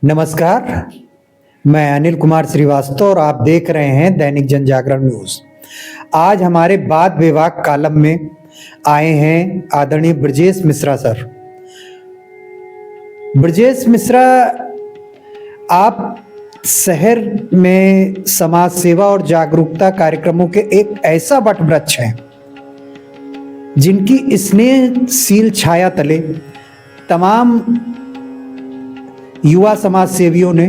नमस्कार, मैं अनिल कुमार श्रीवास्तव और आप देख रहे हैं दैनिक जनजागरण न्यूज। आज हमारे वाद विवाद कॉलम में आए हैं आदरणीय ब्रजेश मिश्रा सर। ब्रजेश मिश्रा, आप शहर में समाज सेवा और जागरूकता कार्यक्रमों के एक ऐसा वटवृक्ष हैं जिनकी स्नेहशील छाया तले तमाम युवा समाज सेवियों ने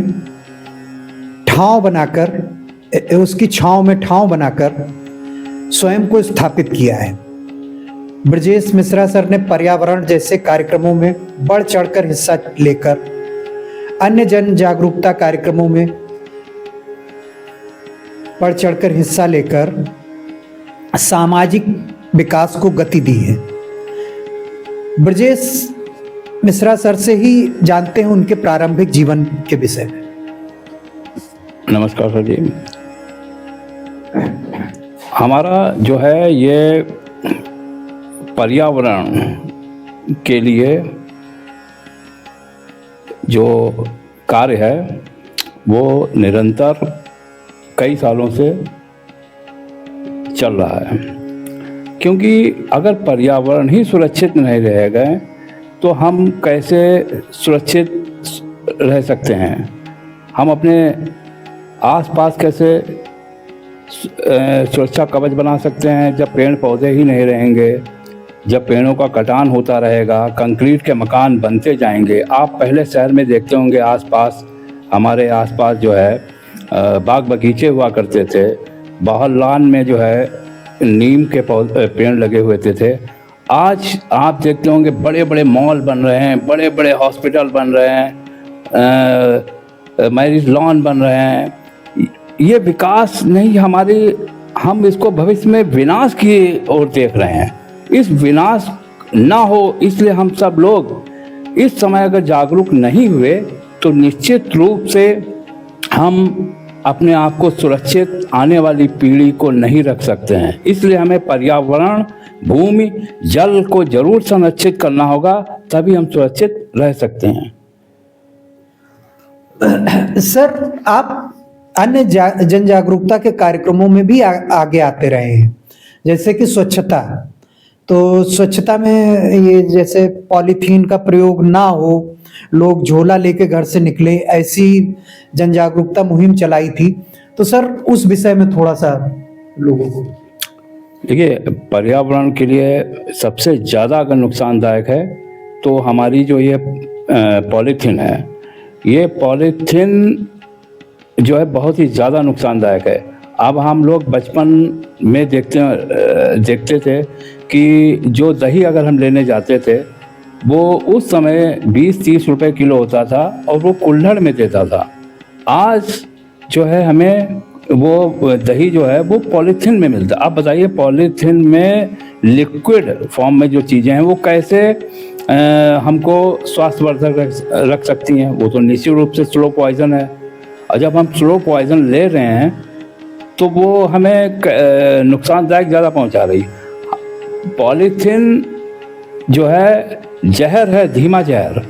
ठाव बनाकर, उसकी छांव में ठाव बनाकर स्वयं को स्थापित किया है। ब्रजेश मिश्रा सर ने पर्यावरण जैसे कार्यक्रमों में बढ़ चढ़कर हिस्सा लेकर, अन्य जन जागरूकता कार्यक्रमों में बढ़ चढ़कर हिस्सा लेकर सामाजिक विकास को गति दी है। ब्रजेश मिश्रा सर से ही जानते हैं उनके प्रारंभिक जीवन के विषय में। नमस्कार सर जी। हमारा जो है ये पर्यावरण के लिए जो कार्य है वो निरंतर कई सालों से चल रहा है, क्योंकि अगर पर्यावरण ही सुरक्षित नहीं रहेगा तो हम कैसे सुरक्षित रह सकते हैं, हम अपने आसपास कैसे सुरक्षा कवच बना सकते हैं जब पेड़ पौधे ही नहीं रहेंगे, जब पेड़ों का कटान होता रहेगा, कंक्रीट के मकान बनते जाएंगे। आप पहले शहर में देखते होंगे आसपास, हमारे आसपास जो है बाग बगीचे हुआ करते थे, बाहर लान में जो है नीम के पेड़ लगे हुए थे। आज आप देखते होंगे बड़े बड़े मॉल बन रहे हैं, बड़े बड़े हॉस्पिटल बन रहे हैं, मैरिज लॉन बन रहे हैं। ये विकास नहीं, हम इसको भविष्य में विनाश की ओर देख रहे हैं। इस विनाश ना हो इसलिए हम सब लोग इस समय अगर जागरूक नहीं हुए तो निश्चित रूप से हम अपने आप को सुरक्षित आने वाली पीढ़ी को नहीं रख सकते हैं। इसलिए हमें पर्यावरण, भूमि, जल को जरूर संरक्षित करना होगा, तभी हम सुरक्षित रह सकते हैं। सर, आप अन्य जन जागरूकता के कार्यक्रमों में भी आगे आते रहे हैं, जैसे कि स्वच्छता। तो स्वच्छता में ये जैसे पॉलीथीन का प्रयोग ना हो, लोग झोला लेके घर से निकले, ऐसी जन जागरूकता मुहिम चलाई थी। तो सर, उस विषय में थोड़ा सा लोगों को देखिए, पर्यावरण के लिए सबसे ज़्यादा अगर नुकसानदायक है तो हमारी जो ये पॉलीथीन है, ये पॉलीथीन जो है बहुत ही ज़्यादा नुकसानदायक है। अब हम लोग बचपन में देखते थे कि जो दही अगर हम लेने जाते थे वो उस समय 20-30 रुपए किलो होता था और वो कुल्हड़ में देता था। आज जो है हमें वो दही जो है वो पॉलीथीन में मिलता है। आप बताइए, पॉलीथीन में लिक्विड फॉर्म में जो चीज़ें हैं वो कैसे हमको स्वास्थ्यवर्धक रख सकती हैं? वो तो निश्चित रूप से स्लो पॉइजन है, और जब हम स्लो पॉइजन ले रहे हैं तो वो हमें नुकसानदायक ज़्यादा पहुंचा रही। पॉलीथीन जो है जहर है, धीमा जहर।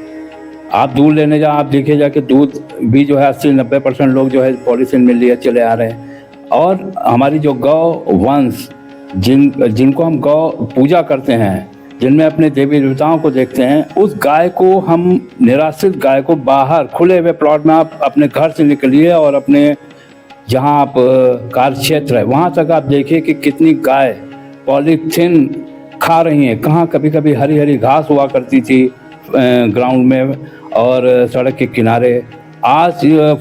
आप दूध लेने आप देखिए जाके, दूध भी जो है 80-90% लोग जो है पॉलीथीन में लिए चले आ रहे हैं। और हमारी जो गौ वंश, जिनको हम गौ पूजा करते हैं, जिनमें अपने देवी देवताओं को देखते हैं, उस गाय को, हम निराश्रित गाय को बाहर खुले हुए प्लॉट में आप अपने घर से निकलिए और अपने जहाँ आप कार्य क्षेत्र है वहाँ तक आप देखिए कि कितनी गाय पॉलीथीन खा रही हैं। कहाँ कभी कभी हरी हरी घास हुआ करती थी ग्राउंड में और सड़क के किनारे, आज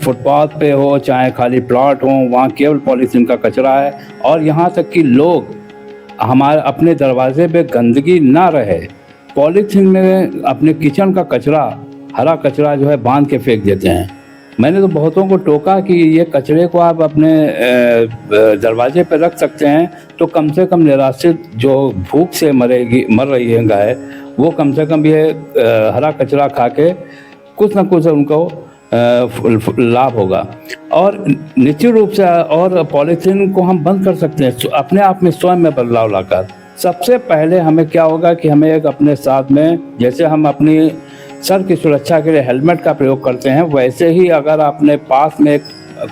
फुटपाथ पे हो चाहे खाली प्लॉट हो, वहाँ केवल पॉलीथीन का कचरा है। और यहाँ तक कि लोग हमारे अपने दरवाजे पे गंदगी ना रहे, पॉलीथीन में अपने किचन का कचरा, हरा कचरा जो है बांध के फेंक देते हैं। मैंने तो बहुतों को टोका कि ये कचरे को आप अपने दरवाजे पर रख सकते हैं तो कम से कम निराश्रित जो भूख से मर रही है गाय, वो कम से कम ये हरा कचरा खा के कुछ ना कुछ उनको लाभ होगा। और निश्चित रूप से और पॉलीथीन को हम बंद कर सकते हैं अपने आप में, स्वयं में बदलाव लाकर। सबसे पहले हमें क्या होगा कि हमें एक अपने साथ में, जैसे हम अपनी सर की सुरक्षा के लिए हेलमेट का प्रयोग करते हैं, वैसे ही अगर आपने पास में एक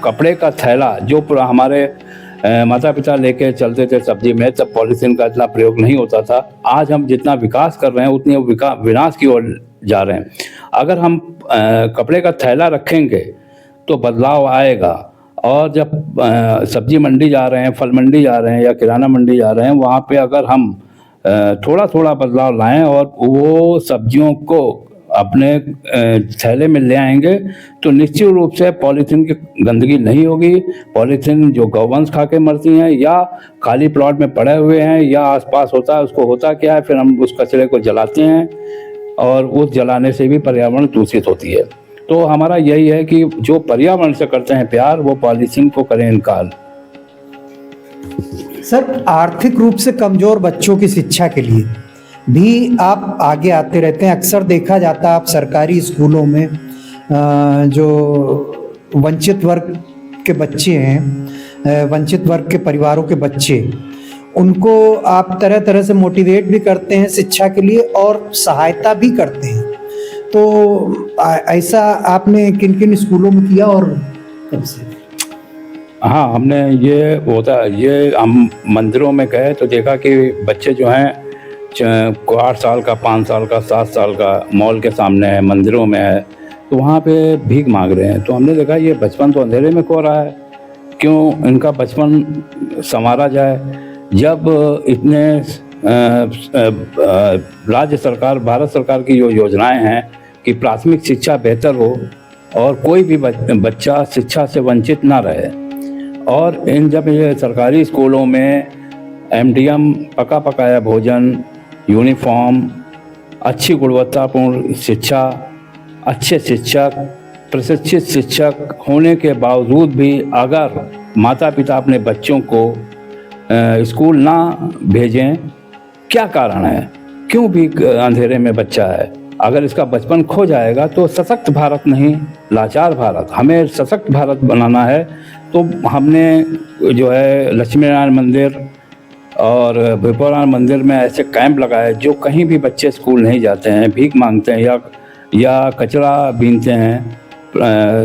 कपड़े का थैला जो हमारे माता पिता लेके चलते थे सब्जी में, तब पॉलीथीन का इतना प्रयोग नहीं होता था। आज हम जितना विकास कर रहे हैं उतनी विनाश की ओर जा रहे हैं। अगर हम कपड़े का थैला रखेंगे तो बदलाव आएगा। और जब सब्जी मंडी जा रहे हैं, फल मंडी जा रहे हैं या किराना मंडी जा रहे हैं, वहाँ पे अगर हम थोड़ा थोड़ा बदलाव लाएं और वो सब्जियों को अपने थैले में ले आएंगे तो निश्चित रूप से पॉलीथीन की गंदगी नहीं होगी। पॉलीथीन जो गौवंश खा के मरती हैं या खाली प्लॉट में पड़े हुए हैं या आसपास होता है, उसको होता क्या है, फिर हम उस कचरे को जलाते हैं और उस जलाने से भी पर्यावरण दूषित होती है। तो हमारा यही है कि जो पर्यावरण से करते हैं प्यार, वो पॉलीथीन को करें इनकार। सर, आर्थिक रूप से कमजोर बच्चों की शिक्षा के लिए भी आप आगे आते रहते हैं। अक्सर देखा जाता है आप सरकारी स्कूलों में जो वंचित वर्ग के बच्चे हैं, वंचित वर्ग के परिवारों के बच्चे, उनको आप तरह तरह से मोटिवेट भी करते हैं शिक्षा के लिए और सहायता भी करते हैं। तो ऐसा आपने किन किन स्कूलों में किया और कब से? हाँ, हमने ये हम मंदिरों में गए तो देखा कि बच्चे जो हैं 8 साल का, 5 साल का, 7 साल का मॉल के सामने है, मंदिरों में है, तो वहाँ पे भीख मांग रहे हैं। तो हमने देखा ये बचपन तो अंधेरे में खो रहा है, क्यों इनका बचपन संवारा जाए। जब इतने राज्य सरकार, भारत सरकार की जो योजनाएं हैं कि प्राथमिक शिक्षा बेहतर हो और कोई भी बच्चा शिक्षा से वंचित ना रहे, और जब ये सरकारी स्कूलों में एमडीएम, पका पकाया भोजन, यूनिफॉर्म, अच्छी गुणवत्तापूर्ण शिक्षा, अच्छे शिक्षक, प्रशिक्षित शिक्षक होने के बावजूद भी अगर माता पिता अपने बच्चों को स्कूल ना भेजें, क्या कारण है? क्यों भी अंधेरे में बच्चा है? अगर इसका बचपन खो जाएगा तो सशक्त भारत नहीं, लाचार भारत। हमें सशक्त भारत बनाना है। तो हमने जो है लक्ष्मी नारायण मंदिर और विपुरान मंदिर में ऐसे कैंप लगाए जो कहीं भी बच्चे स्कूल नहीं जाते हैं, भीख मांगते हैं या कचरा बीनते हैं,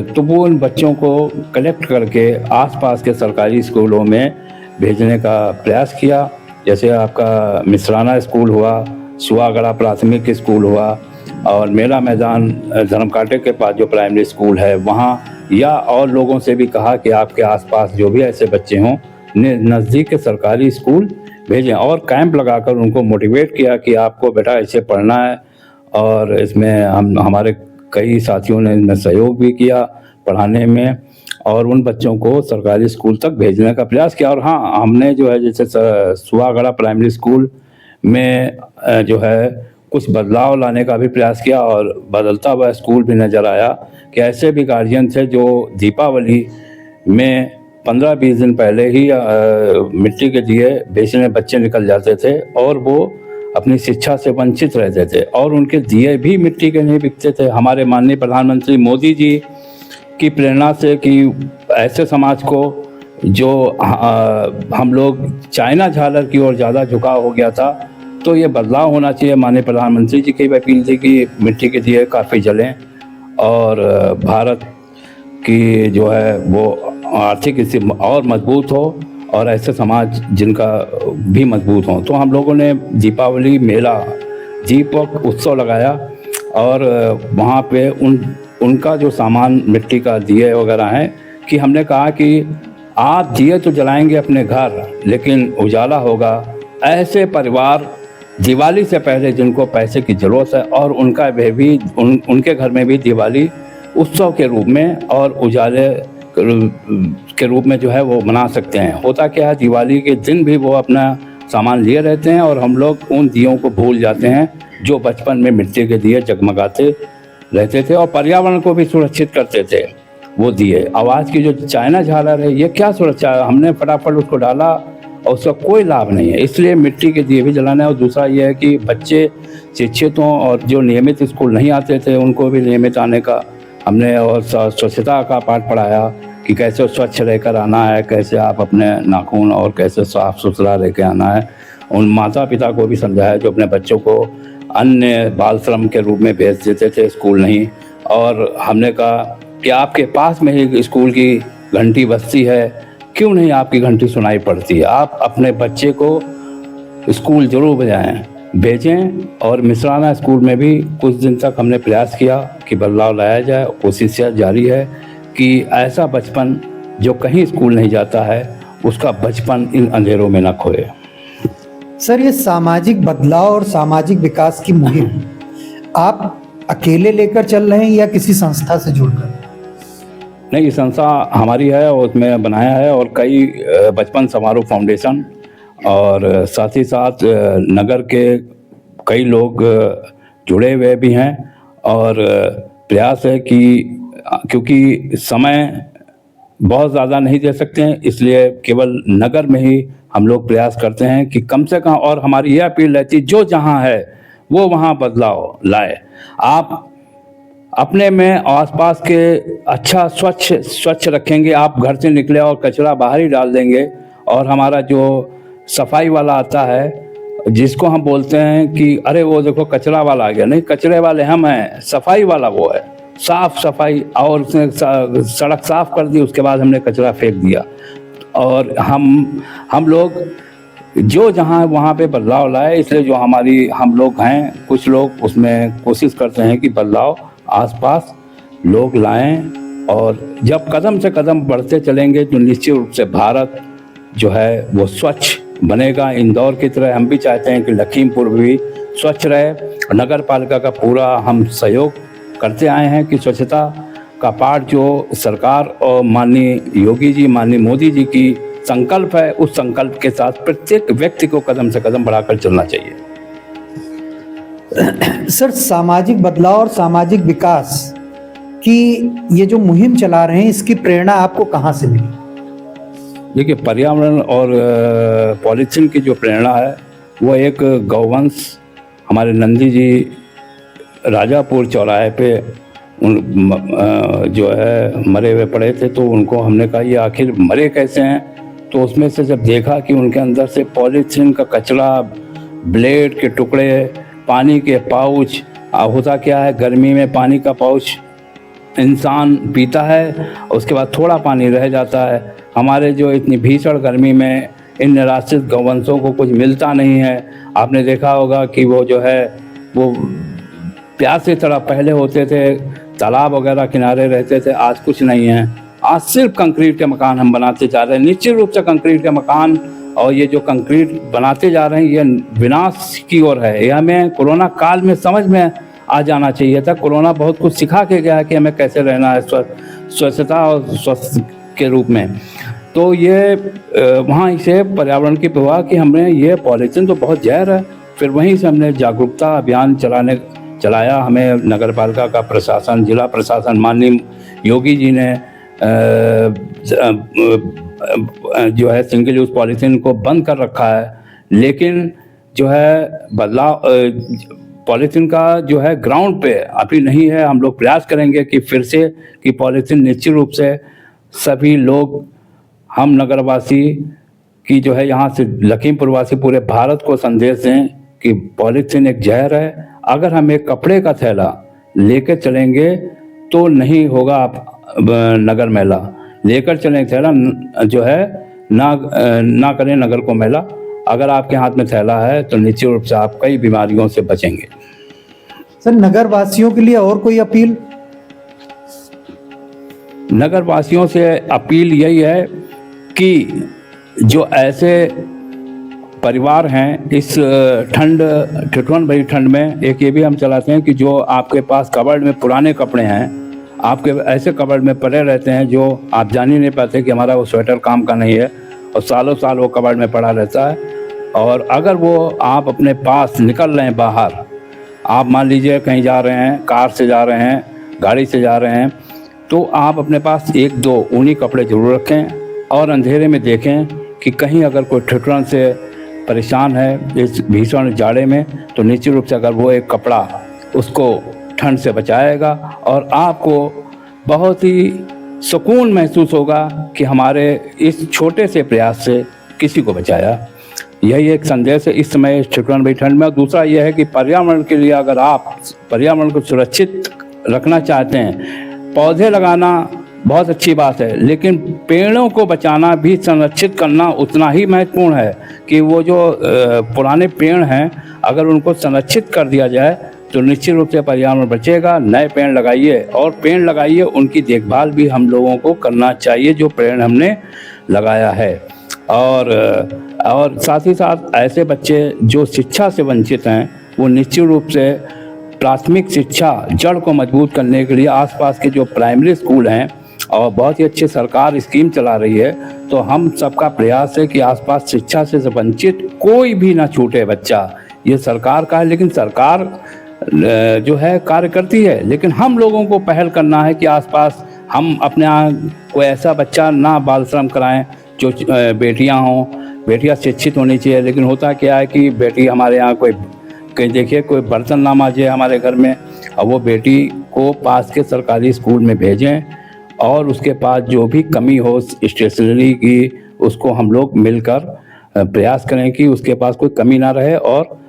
तो वो उन बच्चों को कलेक्ट करके आसपास के सरकारी स्कूलों में भेजने का प्रयास किया। जैसे आपका मिश्राना स्कूल हुआ, सुहागड़ा प्राथमिक स्कूल हुआ, और मेला मैदान धर्मकांटे के पास जो प्राइमरी स्कूल है वहाँ, या और लोगों से भी कहा कि आपके आसपास जो भी ऐसे बच्चे हों नज़दीक के सरकारी स्कूल भेजें, और कैंप लगाकर उनको मोटिवेट किया कि आपको बेटा ऐसे पढ़ना है। और इसमें हमारे कई साथियों ने इसमें सहयोग भी किया पढ़ाने में, और उन बच्चों को सरकारी स्कूल तक भेजने का प्रयास किया। और हाँ, हमने जो है जैसे सुहागड़ा प्राइमरी स्कूल में जो है कुछ बदलाव लाने का भी प्रयास किया, और बदलता हुआ स्कूल भी नज़र आया कि ऐसे भी गार्जियन थे जो दीपावली में 15-20 दिन पहले ही मिट्टी के दिए बेचने बच्चे निकल जाते थे और वो अपनी शिक्षा से वंचित रहते थे, और उनके दिए भी मिट्टी के नहीं बिकते थे। हमारे माननीय प्रधानमंत्री मोदी जी की प्रेरणा से कि ऐसे समाज को जो हम लोग चाइना झालर की ओर ज़्यादा झुकाव हो गया था, तो ये बदलाव होना चाहिए। माननीय प्रधानमंत्री जी की अपील थी कि मिट्टी के दिए काफ़ी जलें और भारत की जो है वो आर्थिक स्थिति और मजबूत हो और ऐसे समाज जिनका भी मजबूत हो। तो हम लोगों ने दीपावली मेला, दीपक उत्सव लगाया, और वहाँ पे उनका जो सामान मिट्टी का दिए वगैरह हैं कि हमने कहा कि आप दिए तो जलाएंगे अपने घर, लेकिन उजाला होगा ऐसे परिवार दिवाली से पहले जिनको पैसे की ज़रूरत है, और उनका भी उनके घर में भी दिवाली उत्सव के रूप में और उजाले के रूप में जो है वो मना सकते हैं। होता क्या है, दिवाली के दिन भी वो अपना सामान लिए रहते हैं और हम लोग उन दियों को भूल जाते हैं जो बचपन में मिट्टी के दिए जगमगाते रहते थे और पर्यावरण को भी सुरक्षित करते थे। वो दिए आवाज़ की जो चाइना झालर है, ये क्या सुरक्षा है? हमने फटाफट उसको डाला और उसका कोई लाभ नहीं है, इसलिए मिट्टी के दिए भी जलाना है। और दूसरा ये है कि बच्चे शिक्षित हों और जो नियमित स्कूल नहीं आते थे उनको भी नियमित आने का हमने, और स्वच्छता का पाठ पढ़ाया कि कैसे स्वच्छ रहकर आना है, कैसे आप अपने नाखून और कैसे साफ़ सुथरा रह के आना है। उन माता पिता को भी समझाया जो अपने बच्चों को अन्य बाल श्रम के रूप में भेज देते थे, स्कूल नहीं। और हमने कहा कि आपके पास में ही स्कूल की घंटी बजती है, क्यों नहीं आपकी घंटी सुनाई पड़ती है? आप अपने बच्चे को स्कूल जरूर भेजें। और मिसराना स्कूल में भी कुछ दिन तक हमने प्रयास किया कि बदलाव लाया जाए। कोशिश जारी है कि ऐसा बचपन जो कहीं स्कूल नहीं जाता है, उसका बचपन इन अंधेरों में न खोए। सर, ये सामाजिक बदलाव और सामाजिक विकास की मुहिम आप अकेले लेकर चल रहे हैं या किसी संस्था से जुड़कर? नहीं, ये संस्था हमारी है और उसमें बनाया है, और कई बचपन समारोह फाउंडेशन और साथ ही साथ नगर के कई लोग जुड़े हुए भी हैं। और प्रयास है कि क्योंकि समय बहुत ज़्यादा नहीं दे सकते हैं, इसलिए केवल नगर में ही हम लोग प्रयास करते हैं कि कम से कम, और हमारी यह अपील रहती है जो जहाँ है वो वहाँ बदलाव लाए। आप अपने में आसपास के अच्छा स्वच्छ रखेंगे, आप घर से निकले और कचरा बाहर ही डाल देंगे, और हमारा जो सफाई वाला आता है, जिसको हम बोलते हैं कि अरे वो देखो कचरा वाला आ गया, नहीं, कचरे वाले हम हैं, सफाई वाला वो है। साफ सफाई, और उसने सड़क साफ कर दी, उसके बाद हमने कचरा फेंक दिया। और हम लोग जो जहाँ वहाँ पे बदलाव लाए, इसलिए जो हम लोग हैं, कुछ लोग उसमें कोशिश करते हैं कि बदलाव आसपास लोग लाएं। और जब कदम से कदम बढ़ते चलेंगे तो निश्चित रूप से भारत जो है वो स्वच्छ बनेगा। इंदौर की तरह हम भी चाहते हैं कि लखीमपुर भी स्वच्छ रहे। नगर पालिका का पूरा हम सहयोग करते आए हैं कि स्वच्छता का पाठ जो सरकार और माननीय योगी जी, माननीय मोदी जी की संकल्प है, उस संकल्प के साथ प्रत्येक व्यक्ति को कदम से कदम बढ़ाकर चलना चाहिए। सर, सामाजिक बदलाव और सामाजिक विकास की ये जो मुहिम चला रहे हैं, इसकी प्रेरणा आपको कहाँ से मिली? देखिए, पर्यावरण और पॉलिथीन की जो प्रेरणा है वो एक गौवंश हमारे नंदी जी राजापुर चौराहे पे जो है मरे हुए पड़े थे, तो उनको हमने कहा ये आखिर मरे कैसे हैं? तो उसमें से जब देखा कि उनके अंदर से पॉलीथीन का कचरा, ब्लेड के टुकड़े, पानी के पाउच, होता क्या है गर्मी में पानी का पाउच इंसान पीता है, उसके बाद थोड़ा पानी रह जाता है। हमारे जो इतनी भीषण गर्मी में इन निराश्रित गौवंशों को कुछ मिलता नहीं है। आपने देखा होगा कि वो जो है वो प्यासे तरह पहले होते थे, तालाब वगैरह किनारे रहते थे, आज कुछ नहीं है। आज सिर्फ कंक्रीट के मकान हम बनाते जा रहे हैं, निश्चित रूप से कंक्रीट के मकान, और ये जो कंक्रीट बनाते जा रहे हैं ये विनाश की ओर है। ये हमें कोरोना काल में समझ में आ जाना चाहिए था। कोरोना बहुत कुछ सिखा के गया है कि हमें कैसे रहना है स्वच्छता और स्वस्थ के रूप में। तो ये वहाँ से पर्यावरण की प्रवाह कि हमने ये पॉलीथीन तो बहुत जहर है, फिर वहीं से हमने जागरूकता अभियान चलाया। हमें नगर पालिका का प्रशासन, जिला प्रशासन, माननीय योगी जी ने जो है सिंगल यूज़ पॉलीथीन को बंद कर रखा है, लेकिन जो है बदलाव पॉलीथीन का जो है ग्राउंड पे अभी नहीं है। हम लोग प्रयास करेंगे कि फिर से कि पॉलीथीन निश्चित रूप से सभी लोग, हम नगरवासी की जो है यहाँ से लखीमपुर वासी पूरे भारत को संदेश दें कि पॉलीथीन एक जहर है। अगर हम एक कपड़े का थैला लेकर चलेंगे तो नहीं होगा नगर मैला, लेकर चलें थैला जो है ना करें नगर को मैला। अगर आपके हाथ में थैला है तो निश्चित रूप से आप कई बीमारियों से बचेंगे। सर, नगर वासियों के लिए और कोई अपील? नगर वासियों से अपील यही है कि जो ऐसे परिवार हैं इस ठिठुरन भरी ठंड में, एक ये भी हम चलाते हैं कि जो आपके पास कबर्ड में पुराने कपड़े हैं, आपके ऐसे कबर्ड में पड़े रहते हैं जो आप जान ही नहीं पाते कि हमारा वो स्वेटर काम का नहीं है, और सालों साल वो कबर्ड में पड़ा रहता है। और अगर वो आप अपने पास निकल रहे हैं बाहर, आप मान लीजिए कहीं जा रहे हैं, कार से जा रहे हैं, गाड़ी से जा रहे हैं, तो आप अपने पास एक दो ऊनी कपड़े जरूर रखें और अंधेरे में देखें कि कहीं अगर कोई ठिठुरन से परेशान है इस भीषण जाड़े में, तो निश्चित रूप से अगर वो एक कपड़ा उसको ठंड से बचाएगा और आपको बहुत ही सुकून महसूस होगा कि हमारे इस छोटे से प्रयास से किसी को बचाया। यही एक संदेश है इस समय चिकन ठंड में। और दूसरा यह है कि पर्यावरण के लिए अगर आप पर्यावरण को सुरक्षित रखना चाहते हैं, पौधे लगाना बहुत अच्छी बात है, लेकिन पेड़ों को बचाना भी संरक्षित करना उतना ही महत्वपूर्ण है कि वो जो पुराने पेड़ हैं अगर उनको संरक्षित कर दिया जाए तो निश्चित रूप से पर्यावरण बचेगा। नए पेड़ लगाइए और पेड़ लगाइए, उनकी देखभाल भी हम लोगों को करना चाहिए जो पेड़ हमने लगाया है। और साथ ही साथ ऐसे बच्चे जो शिक्षा से वंचित हैं वो निश्चित रूप से प्राथमिक शिक्षा जड़ को मजबूत करने के लिए आसपास के जो प्राइमरी स्कूल हैं और बहुत ही अच्छी सरकार स्कीम चला रही है, तो हम सबका प्रयास है कि आसपास शिक्षा से वंचित कोई भी ना छूटे बच्चा। ये सरकार का है, लेकिन सरकार जो है कार्य करती है, लेकिन हम लोगों को पहल करना है कि आसपास हम अपने यहाँ कोई ऐसा बच्चा ना बाल श्रम कराएं जो बेटियां हों। बेटियां शिक्षित होनी चाहिए, लेकिन होता क्या है कि बेटी हमारे यहाँ कोई कहीं देखिए कोई बर्तन ना मांजे हमारे घर में, और वो बेटी को पास के सरकारी स्कूल में भेजें और उसके पास जो भी कमी हो स्टेशनरी की उसको हम लोग मिलकर प्रयास करें कि उसके पास कोई कमी ना रहे। और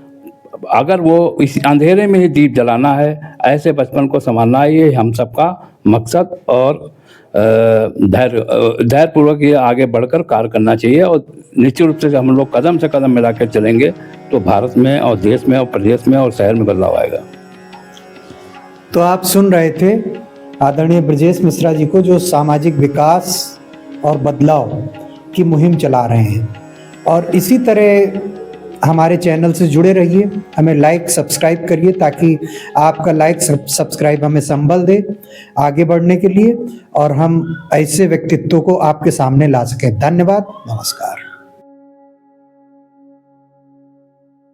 अगर वो इस अंधेरे में ही दीप जलाना है, ऐसे बचपन को संभालना है, ये हम सबका मकसद और धैर्यपूर्वक ये आगे बढ़कर कार्य करना चाहिए। और निश्चित रूप से हम लोग कदम से कदम मिलाकर चलेंगे तो भारत में और देश में और प्रदेश में और शहर में बदलाव आएगा। तो आप सुन रहे थे आदरणीय ब्रजेश मिश्रा जी को, जो सामाजिक विकास और बदलाव की मुहिम चला रहे हैं। और इसी तरह हमारे चैनल से जुड़े रहिए, हमें लाइक सब्सक्राइब करिए ताकि आपका लाइक सब्सक्राइब हमें संबल दे आगे बढ़ने के लिए और हम ऐसे व्यक्तित्व को आपके सामने ला सकें। धन्यवाद, नमस्कार।